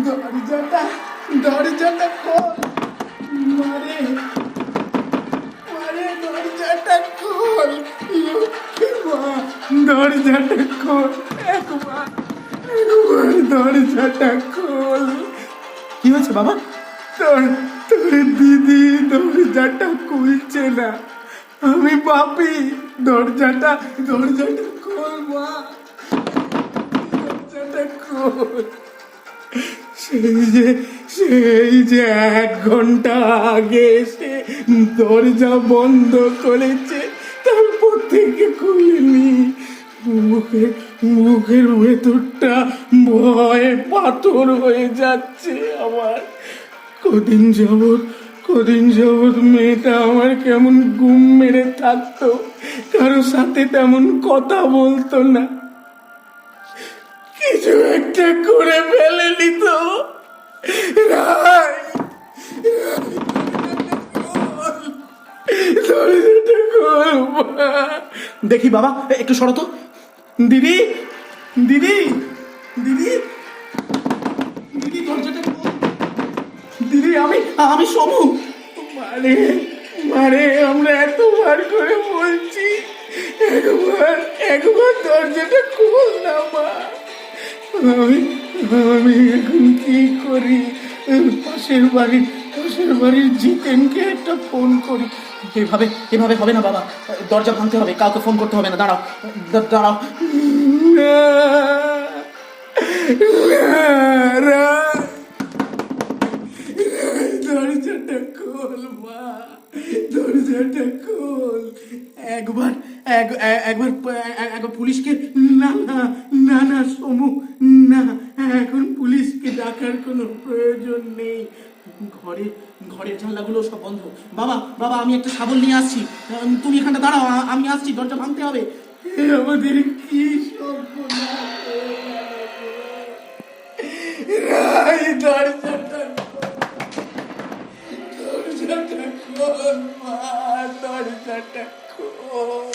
দরজাটা দরজাটা খোল। মারে মারে, দরজাটা খোল। লক্ষ্মী মা, দরজাটা খোল। একবার একবার দরজাটা খোল। কি হয়েছে বাবা? তোর তোর দিদি দরজাটা খুলছে না। আমি পাপি। দরজাটা দরজাটা খোল মা, দরজাটা খোল। সেই যে 1 ঘন্টা আগে এসে দরজা বন্ধ করেছে, তারপর থেকে খুলিনি। মুখের ভেতরটা ভয়ে পাথর হয়ে যাচ্ছে আমার। কদিন যাবৎ মেয়েটা আমার কেমন গুম মেরে থাকতো, কারো সাথে তেমন কথা বলতো না। কিছু একটা করে ফেলেনি তো? রাই, দরজাটা খোল মা। দেখি বাবা, একটু সরো তো। দিদি দিদি দিদি দিদি, দরজাটা খোল। দিদি, আমি সমু। মারে মারে, আমরা এতবার করে বলছি, একবার দরজাটা খোল না মা। আমি এখন কি করি? পাশের বাড়ির জিতেনকে একটা ফোন করি। এভাবে হবে না বাবা, দরজা ভাঙতে হবে, কাউকে ফোন করতে হবে না। দাঁড়াও দাঁড়াও। দরজাটা খোল মা, দরজাটা খোল। একবার পুলিশকে, না না না না সমু, না, এখন পুলিশকে ডাকার কোনো প্রয়োজন নেই। ঘরের জানলাগুলো সব বন্ধ। বাবা, আমি একটা শাবল নিয়ে আসছি, তুমি এখানটা দাঁড়াও, আমি আসছি। দরজা ভাঙতে হবে। আমাদের কি সর্বনাশ হয়ে গেল। রাই, দরজাটা খোল মা, দরজাটা খোল।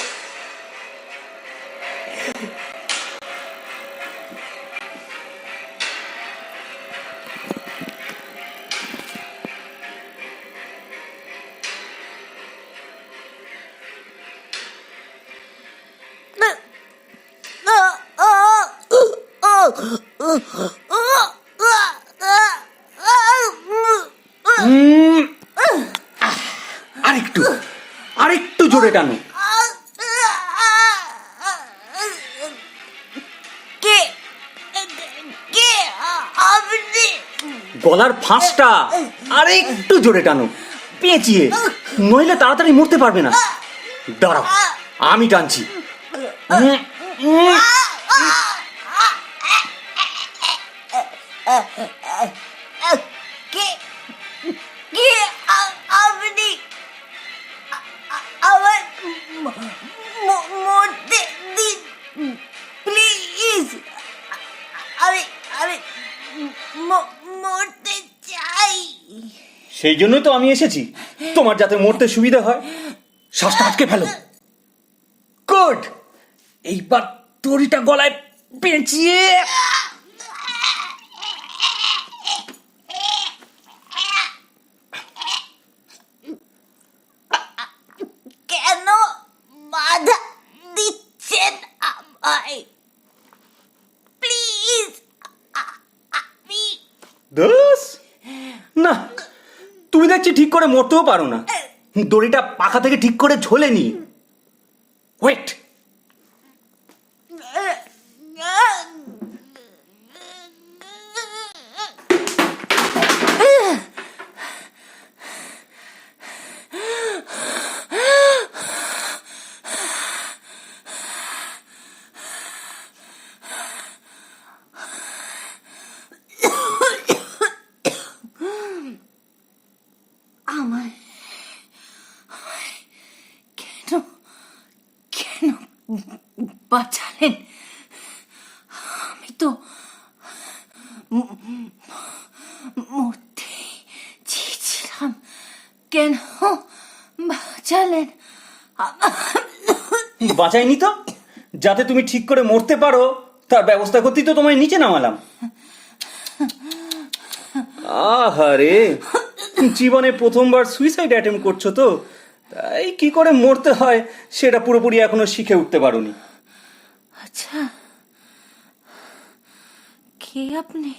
আরেকটু জোরে টানো। গলার ফাঁসটা আরেকটু জোরে টানো, পেঁচিয়ে, নইলে তাড়াতাড়ি মরতে পারবে না। দাঁড়াও, আমি টানছি। সেই জন্যই তো আমি এসেছি, তোমার যাতে মরতে সুবিধা হয়। শ্বাসটা আটকে ফেলো। গুড, এইবার দড়িটা গলায় পেঁচিয়ে। কেন বাধা দিচ্ছেন আমায়? প্লিজ, আমি দোস না, তুমি দেখছি ঠিক করে মরতেও পারো না। দড়িটা পাখা থেকে ঠিক করে ঝোলেনি। ওয়েট, আমায় কেন বাঁচালেন? আমি তো মরতে চেয়েছিলাম। কেন বাঁচালেন? বাঁচাইনি তো, যাতে তুমি ঠিক করে মরতে পারো তার ব্যবস্থা করতেই তো তোমায় নিচে নামালাম। আহারে, জীবনে প্রথমবার সুইসাইড অ্যাটেম্প করছো তো, তাই কি করে মরতে হয় সেটা পুরোপুরি এখনো শিখে উঠতে পারোনি। আচ্ছা, কে আপনি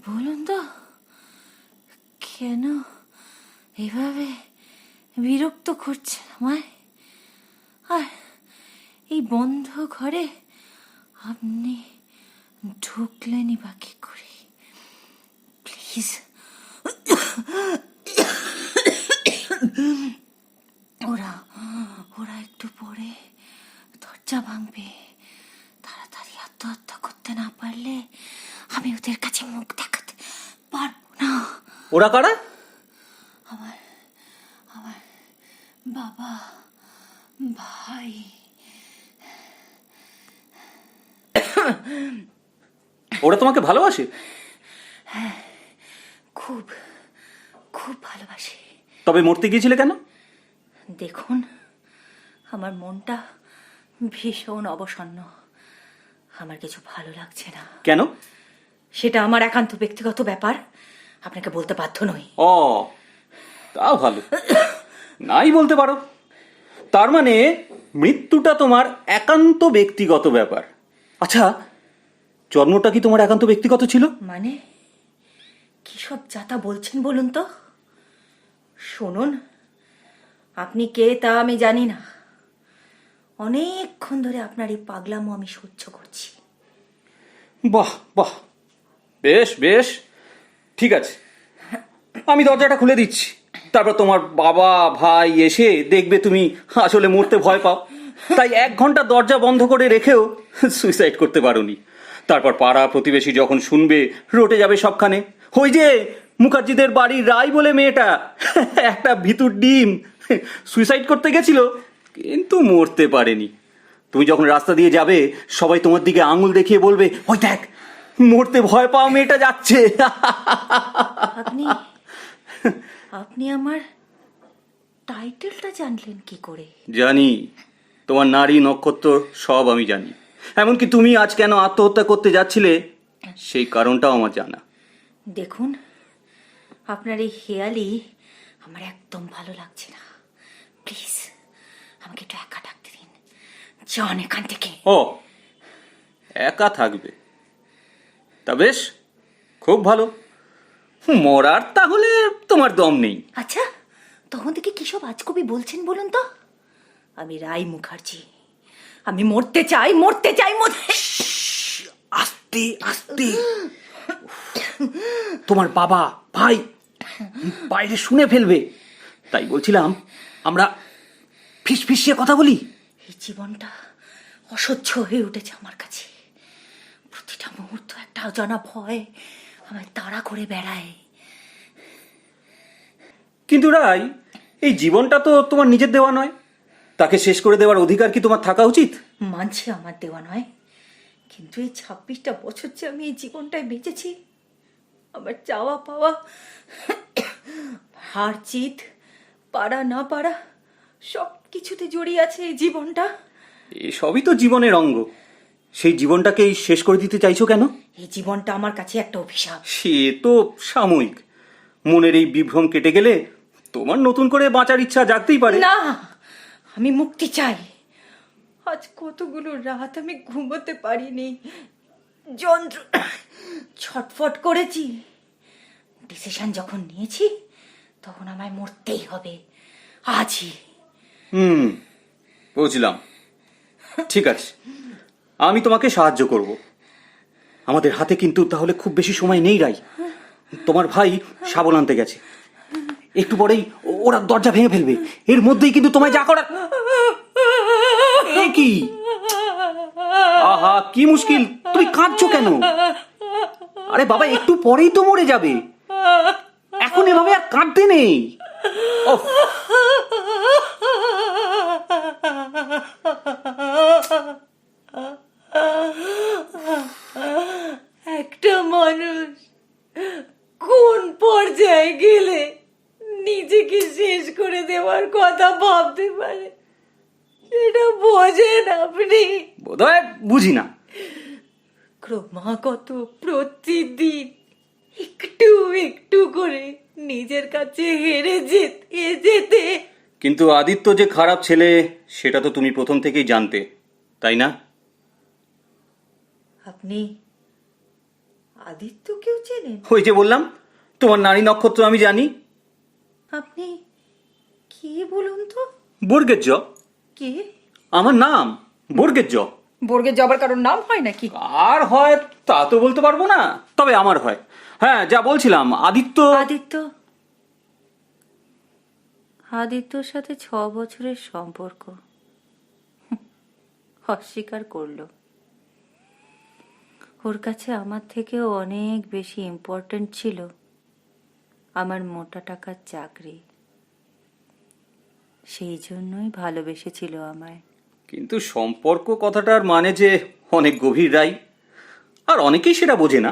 বলুন তো? কেন এভাবে বিরক্ত করছেন আমায়? আর এই বন্ধ ঘরে আপনি ঢুকলেনই বা কি করে? প্লিজ ওরা ওরা একটু পরে দরজা ভাঙবে। তাড়াতাড়ি আত্মহত্যা করতে না পারলে আমি ওদের কাছে মুখ দেখাতে পারবো না। ওরা কারা? আমার আমার বাবা, ভাই। ওরা তোমাকে ভালোবাসে? খুব খুব ভালোবাসি। তবে মরতে গিয়েছিলে কেন? দেখুন, আমার মনটা ভীষণ অবসন্ন। আমার কিছু ভালো লাগছে না। কেন? সেটা আমার একান্ত ব্যক্তিগত ব্যাপার, আপনাকে বলতে বাধ্য নই। ও, তাও ভালো, নাই বলতে পারো। তার মানে মৃত্যুটা তোমার একান্ত ব্যক্তিগত ব্যাপার। আচ্ছা, জন্মটা কি তোমার একান্ত ব্যক্তিগত ছিল? মানে কি সব যাতা বলছেন বলুন তো? শুনুন, আপনি কে তা আমি জানি না। অনেকক্ষণ ধরে আপনার এই পাগলামো আমি সহ্য করছি। বাহ বাহ, বেশ বেশ, ঠিক আছে, আমি দরজাটা খুলে দিচ্ছি। তারপর তোমার বাবা ভাই এসে দেখবে তুমি আসলে মরতে ভয় পাও, তাই 1 ঘন্টা দরজা বন্ধ করে রেখেও সুইসাইড করতে পারোনি। তারপর পাড়া প্রতিবেশী যখন শুনবে, রটে যাবে সবখানে, ওই যে মুখার্জিদের বাড়ির রাই বলে মেয়েটা, একটা ভিতুর ডিম, সুইসাইড করতে গেছিল কিন্তু মরতে পারেনি। তুমি যখন রাস্তা দিয়ে যাবে, সবাই তোমার দিকে আঙুল দেখিয়ে বলবে, ওই দেখ, মরতে ভয় পাওয়া মেয়েটা যাচ্ছে। আপনি আপনি আমার টাইটেলটা জানলেন কি করে? জানি, তোমার নারী নক্ষত্র সব আমি জানি। এমনকি তুমি আজ কেন আত্মহত্যা করতে যাচ্ছিলে সেই কারণটাও আমার জানা। দেখুন, আপনার এই হেয়ালি আমার একদম ভালো লাগছে না। প্লিজ আমাকে একটু একা থাকতে দিন। যান এখান থেকে। ও, একা থাকবে? তা বেশ, খুব ভালো। মরার তাহলে তোমার দম নেই। আচ্ছা, তখন থেকে কি সব আজকবি বলছেন বলুন তো? আমি রাই মুখার্জি, আমি মরতে চাই, মরতে চাই, আস্তে আস্তে, তোমার বাবা ভাই বাইরে শুনে ফেলবে। তাই বলছিলাম, আমরা ফিসফিসিয়ে কথা বলি। এই জীবনটা অসহ্য হয়ে উঠেছে আমার কাছে। প্রতিটা মুহূর্ত একটা অজানা ভয় আমায় তাড়া করে বেড়ায়। কিন্তু রাই, এই জীবনটা তো তোমার নিজের দেওয়া নয়, তাকে শেষ করে দেওয়ার অধিকার কি তোমার থাকা উচিত? মানছে আমার দেওয়া নয়, কিন্তু এই 26টা বছর যে আমি এই জীবনটায় বেঁচেছি, আমার চাওয়া পাওয়া, হার জিত, পারা না পারা, সব কিছুতে জড়িয়ে আছে এই জীবনটা। এসবই তো জীবনের অঙ্গ। সেই জীবনটাকেই শেষ করে দিতে চাইছো কেন? এই জীবনটা আমার কাছে একটা অভিশাপ। সে তো সাময়িক। মনের এই বিভ্রম কেটে গেলে তোমার নতুন করে বাঁচার ইচ্ছা জাগতেই পারে। না, আমি মুক্তি চাই। আজ কতগুলো রাত আমি ঘুমোতে পারিনি, যন্ত্র ছটফট করেছি। ডিসিশন যখন নিয়েছি, তখন আমায় মরতেই হবে, আজই। বুঝলাম, ঠিক আছে, আমি তোমাকে সাহায্য করব। আমাদের হাতে কিন্তু তাহলে খুব বেশি সময় নেই রাই। তোমার ভাই শাবল আনতে গেছে, একটু পরেই ওরা দরজা ভেঙে ফেলবে। এর মধ্যেই কিন্তু তোমায় যা করার। এ কি, আহা কি মুশকিল, তুমি কাঁদছো কেন? আরে বাবা, একটু পরেই তো মরে যাবে, এখন এভাবে আর কাঁদতে নেই। ওফ, একটা মানুষ কোন পর্যায়ে গেলে নিজেকে শেষ করে দেওয়ার কথা ভাবতে পারে, সেটা বোঝেন আপনি? বোধহয় বুঝি না। ক্রমাগত প্রতিদিন একটু একটু করে নিজের কাছে হেরে যেতে যেতে। কিন্তু আদিত্য যে খারাপ ছেলে সেটা তো তুমি প্রথম থেকেই জানতে, তাই না? আপনি আদিত্যকেও চেনেন? ওই যে বললাম, তোমার নারী নক্ষত্র আমি জানি। আপনি কে বলুন তো? বর্গের জ। কে? আমার নাম বর্গের জ। বর্গের যাবার কারোর নাম হয় নাকি? আর হয় তা তো বলতে পারবো না, তবে আমার হয়। হ্যাঁ, যা বলছিলাম, আদিত্য। আদিত্যর সাথে 6 বছরের সম্পর্ক। অস্বীকার করলো। ওর কাছে আমার থেকেও অনেক বেশি ইম্পর্ট্যান্ট ছিল আমার মোটা টাকার চাকরি। সেই জন্যই ভালোবেসেছিল আমায়। কিন্তু সম্পর্ক কথাটার মানে যে অনেক গভীর, রাই। আর অনেকেই সেটা বোঝে না।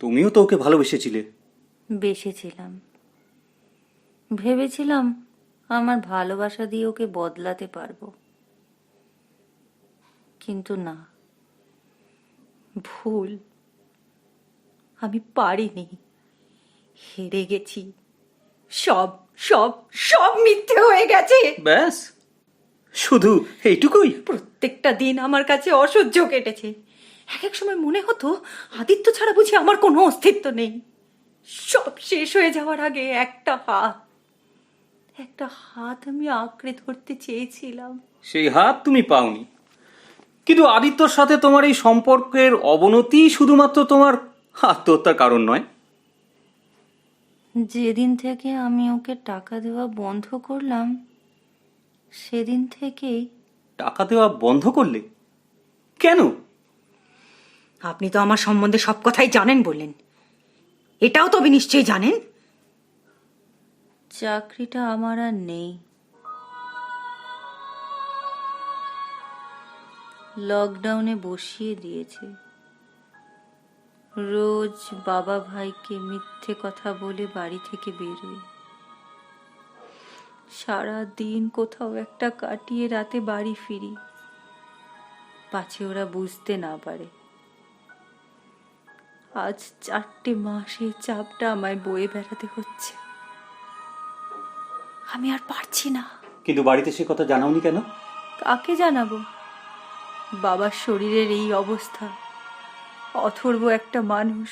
তুমিও তো ওকে ভালোবেসেছিলে। বেসেছিলাম, ভেবেছিলাম আমার ভালোবাসা দিয়ে ওকে বদলাতে পারবো, কিন্তু না, ভুল। আমি পারিনি, হেরে গেছি। সব সব সব মিথ্যে হয়ে গেছে। ব্যাস, শুধু এইটুকুই? প্রত্যেকটা দিন আমার কাছে অসহ্য কেটেছে। এক এক সময় মনে হতো আদিত্য ছাড়া বুঝি আমার কোনো অস্তিত্ব নেই। সব শেষ হয়ে যাওয়ার আগে একটা হাত আমি আঁকড়ে ধরতে চেয়েছিলাম। সেই হাত তুমি পাওনি। কিন্তু আদিত্যর সাথে তোমার এই সম্পর্কের অবনতি শুধুমাত্র তোমার আত্মহত্যার কারণ নয়। যেদিন থেকে আমি ওকে টাকা দেওয়া বন্ধ করলাম, সেদিন থেকেই। টাকা দেওয়া বন্ধ করলে? কেন? আপনি তো আমার সম্বন্ধে সব কথাই জানেন বললেন, এটাও তবে নিশ্চয়ই জানেন। চাকরিটা আমার আর নেই। লকডাউনে বসিয়ে দিয়েছে। রোজ বাবা ভাইকে মিথ্যে কথা বলে বাড়ি থেকে বেরোই। সারা দিন কোথাও একটা কাটিয়ে রাতে বাড়ি ফিরি, পাছে ওরা বুঝতে না পারে। আজ 4টে মাস এই চাপটা আমায় বয়ে বেড়াতে হচ্ছে। আমি আর পারছি না। কিন্তু বাড়িতে সে কথা জানাওনি কেন? কাকে জানাবো? বাবার শরীরের এই অবস্থা, অথর্ব একটা মানুষ।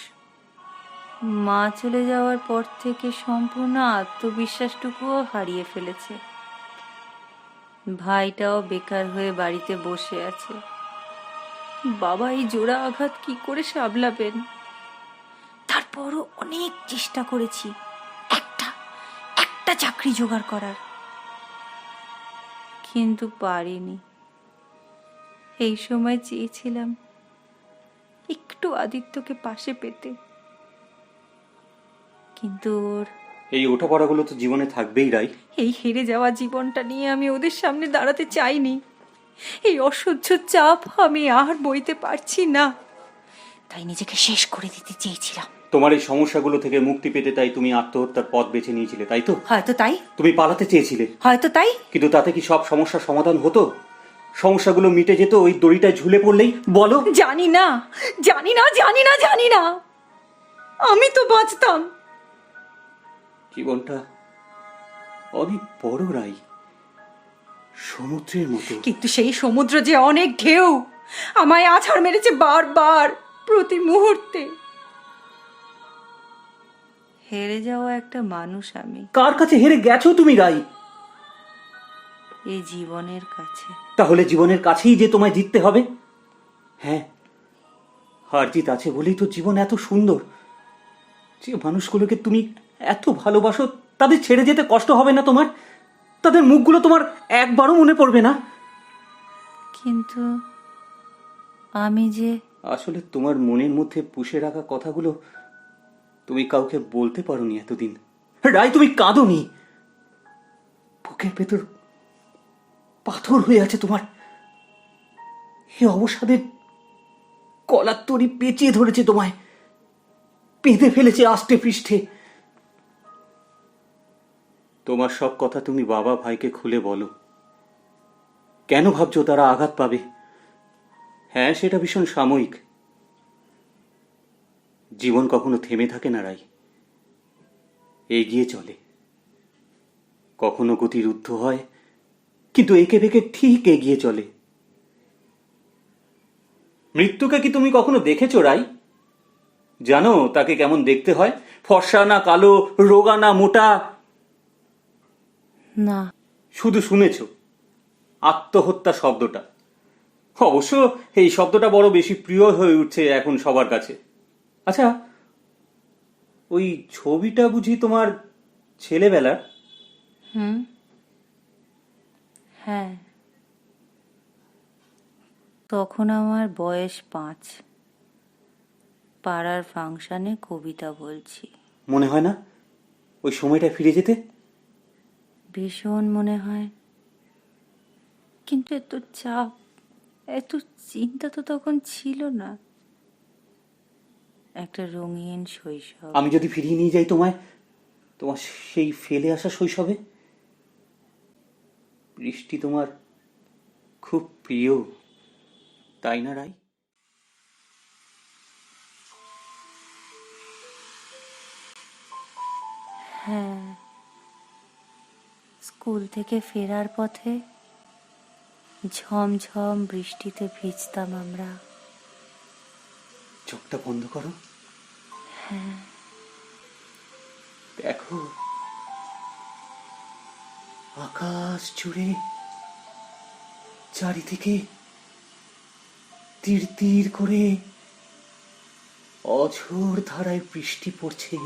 মা চলে যাওয়ার পর থেকে সম্পূর্ণ আত্মবিশ্বাসটুকুও হারিয়ে ফেলেছে। ভাইটাও বেকার হয়ে বাড়িতে বসে আছে। বাবা এই জোড়া আঘাত কি করে সামলাবেন? তারপরও অনেক চেষ্টা করেছি একটা চাকরি জোগাড় করার, কিন্তু পারিনি। এই সময় চেয়েছিলাম একটু আদিত্যকে পাশে পেতে, কিন্তু ওর এই ওঠাপড়াগুলো তো জীবনে থাকবেই, রাই। এই হেরে যাওয়া জীবনটা নিয়ে আমি ওদের সামনে দাঁড়াতে চাইনি। এই অসহ্য চাপ আমি আর বইতে পারছি না, তাই নিজেকে শেষ করে দিতে চেয়েছিলাম। তোমার এই সমস্যাগুলো থেকে মুক্তি পেতে তাই তুমি আত্মহত্যার পথ বেছে নিয়েছিলে, তাই তো? হয়তো তাই। তুমি পালাতে চেয়েছিলে। হয়তো তাই। কিন্তু তাতে কি সব সমস্যার সমাধান হতো? সমস্যাগুলো মিটে যেত ওই দড়িটায় ঝুলে পড়লেই? বলো। জানি না জানি না জানি না জানি না, আমি তো বাঁচতাম। জীবনটা অনেক বড়, রাই, সমুদ্রের মতো। কিন্তু সেই সমুদ্র যে অনেক ঢেউ, আমায় আছাড় মেরেছে বারবার, প্রতি মুহূর্তে। হেরে যাওয়া একটা মানুষ আমি। কার কাছে হেরে গেছো তুমি, রাই? এই জীবনের কাছে। তাহলে জীবনের কাছেই যে তোমায় জিততে হবে? হ্যাঁ, হার জিত আছে বলেই তো জীবন এত সুন্দর। যে মানুষগুলোকে তুমি এত ভালোবাসো তাদের ছেড়ে যেতে কষ্ট হবে না তোমার? তাদের মুখগুলো তোমার একবারও মনে পড়বে না? কিন্তু আমি যে আসলে তোমার মনের মধ্যে পুষে রাখা কথাগুলো তুমি কাউকে বলতে পারোনি এতদিন। রাই, তুমি কাঁদোনি। বুকের ভেতর পাথর হয়ে আছে তোমার। এ অবসাদের কলার তরি পেঁচিয়ে ধরেছে তোমায়, বেঁধে ফেলেছে আষ্টে পৃষ্ঠে। তোমার সব কথা তুমি বাবা ভাইকে খুলে বলো। কেন ভাবছো তারা আঘাত পাবে? হ্যাঁ, সেটা ভীষণ সাময়িক, জীবন কখনো থেমে থাকে না রাই, এগিয়ে চলে। কখনো গতিরুদ্ধ হয়, কিন্তু একে বেঁকে ঠিক এগিয়ে চলে। মৃত্যুকে কি তুমি কখনো দেখেছো রাই? জানো তাকে কেমন দেখতে হয়? ফর্সা না কালো, রোগা না মোটা? না। শুধু শুনেছ আত্মহত্যা শব্দটা। অবশ্য এই শব্দটা বড় বেশি প্রিয় হয়ে উঠছে এখন সবার কাছে। আচ্ছা, ওই ছবিটা বুঝি তোমার ছেলেবেলার? হ্যাঁ, তখন আমার বয়স 5। পাড়ার ফাংশনে কবিতা বলছি। মনে হয় না ওই সময়টা ফিরে যেতে? ভীষণ মনে হয়, কিন্তু এত চাপ, এত চিন্তা তো তখন ছিল না। একটা রঙিন শৈশব। আমি যদি ফিরিয়ে নিয়ে যাই তোমায়, তোমার সেই ফেলে আসা শৈশবে। বৃষ্টি তোমার খুব প্রিয়, তাই না রাই? হ্যাঁ, স্কুল থেকে ফেরার পথে ঝমঝম বৃষ্টিতে ভিজতাম আমরা। চোখটা বন্ধ করো। দেখো আকাশ জুড়ে চারিদিকে তীর তীর করে অঝোর ধারায় বৃষ্টি পড়ছে।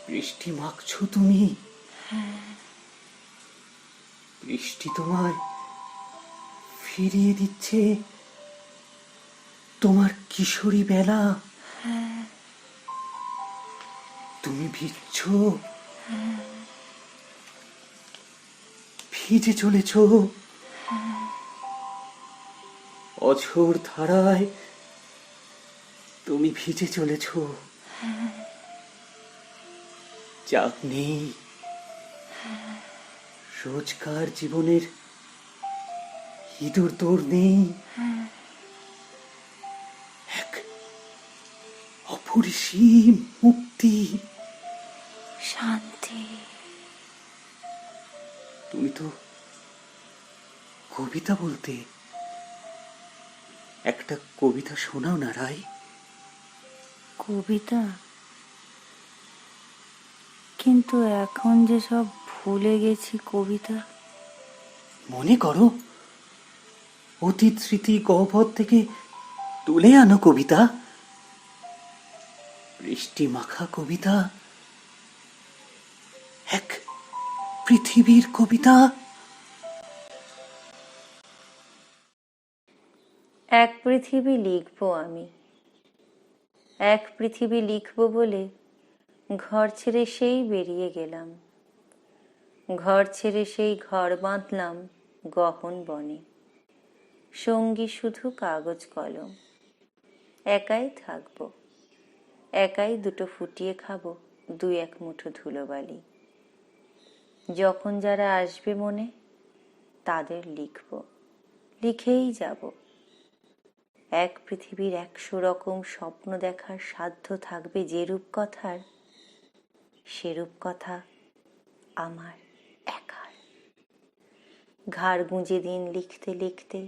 বৃষ্টি মাখছো তুমি। বৃষ্টি তোমায় ফিরিয়ে দিচ্ছে তোমার কিশোরী বেলা। তুমি ভিজছো, ভিজে চলেছ অঝোর ধারায়। তুমি ভিজে চলেছ। চাপ নেই, রোজকার জীবনের ইঁদুর দৌড় নেই। এক অপরিসীম মুক্তি, শান্তি। তুমি তো কবিতা বলতে। একটা কবিতা শোনাও না রাই। কবিতা? কিন্তু এখন যে সব ভুলে গেছি কবিতা। মনে করো, অতীত স্মৃতি গহ্বর থেকে তুলে আনো কবিতা। বৃষ্টি মাখা কবিতা, এক পৃথিবীর কবিতা। এক পৃথিবী লিখবো আমি, এক পৃথিবী লিখবো বলে ঘর ছেড়ে সেই বেরিয়ে গেলাম। ঘর ছেড়ে সেই ঘর বাঁধলাম গহন বনে। সঙ্গী শুধু কাগজ কলম। একাই থাকবো, একাই দুটো ফুটিয়ে খাবো 2-1 মুঠো ধুলোবালি। যখন যারা আসবে মনে তাদের লিখবো, লিখেই যাব। এক পৃথিবীর 100 রকম স্বপ্ন দেখার সাধ্য থাকবে যে রূপকথার, সে রূপকথা আমার একার। ঘাড় গুঁজে দিন লিখতে লিখতে,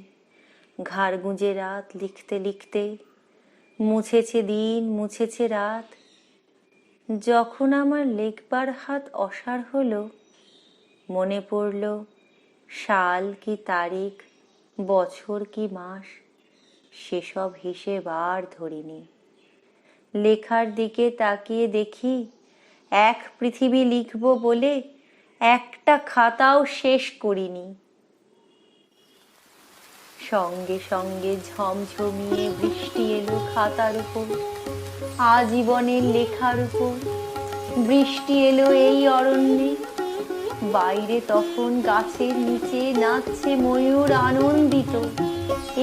ঘাড় গুঁজে রাত লিখতে লিখতে, মুছেছে দিন মুছেছে রাত। যখন আমার লেখবার হাত অসাড় হলো, মনে পড়ল সাল কি তারিখ, বছর কি মাস, সেসব হিসেব আর ধরিনি। লেখার দিকে তাকিয়ে দেখি এক পৃথিবী লিখব বলে একটা খাতাও শেষ করিনি। সঙ্গে সঙ্গে ঝমঝমিয়ে বৃষ্টি এলো খাতার উপর, আজীবনের লেখার উপর। বৃষ্টি এলো এই অরণ্যে, বাইরে তখন গাছের নিচে নাচছে ময়ূর আনন্দিত।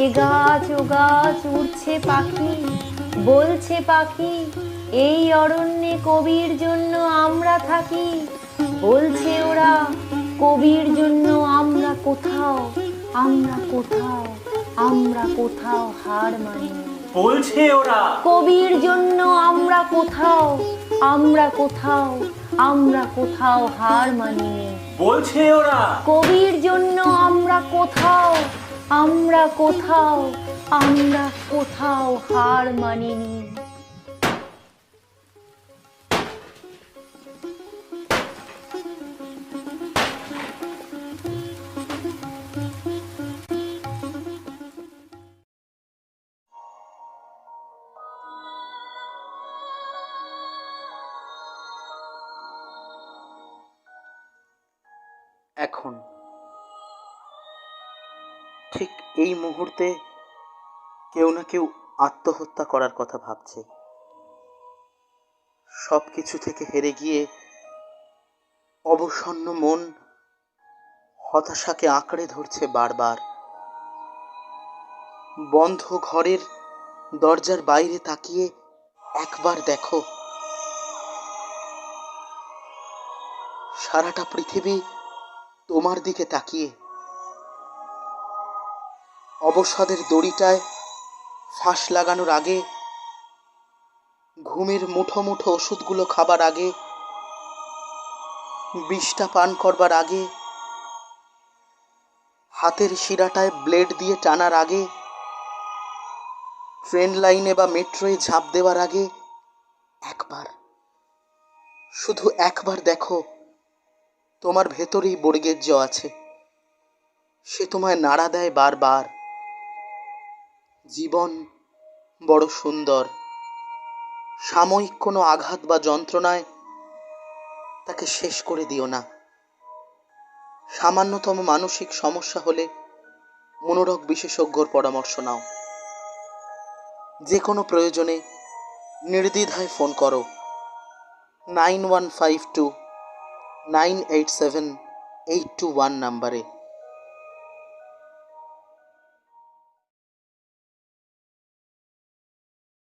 এ গাছ ও গাছ উড়ছে পাখি, বলছে পাখি এই অরণ্যে কবির জন্য আমরা থাকি। বলছে ওরা কবির জন্য আমরা কোথাও, আমরা কোথাও, আমরা কোথাও হার মানিনি। বলছে ওরা কবির জন্য আমরা কোথাও, আমরা কোথাও, আমরা কোথাও হার মানিনি। বলছে ওরা কবির জন্য আমরা কোথাও, আমরা কোথাও, আমরা কোথাও হার মানিনি। এখন ঠিক এই মুহূর্তে কেউ না কেউ আত্মহত্যা করার কথা ভাবছে। সব কিছু থেকে হেরে গিয়ে অবসন্ন মন হতাশাকে আঁকড়ে ধরছে বারবার। বন্ধ ঘরের দরজার বাইরে তাকিয়ে একবার দেখো, সারাটা পৃথিবী তোমার দিকে তাকিয়ে। অবসাদের দড়িটায় ফাঁস লাগানোর আগে, ঘুমের মুঠো মুঠো ওষুধগুলো খাবার আগে, বিষটা পান করবার আগে, হাতের শিরাটায় ব্লেড দিয়ে টানার আগে, ট্রেন লাইনে বা মেট্রোয় ঝাঁপ দেওয়ার আগে একবার, শুধু একবার দেখো, তোমার ভেতরেই বর্গের জ আছে। সে তোমায় নাড়া দেয় বারবার। জীবন বড় সুন্দর। সাময়িক কোনো আঘাত বা যন্ত্রণায় তাকে শেষ করে দিও না। সামান্যতম মানসিক সমস্যা হলে মনোরোগ বিশেষজ্ঞর পরামর্শ নাও। যে কোনো প্রয়োজনে নির্দ্বিধায় ফোন করো 9152 987 821 নাম্বারে।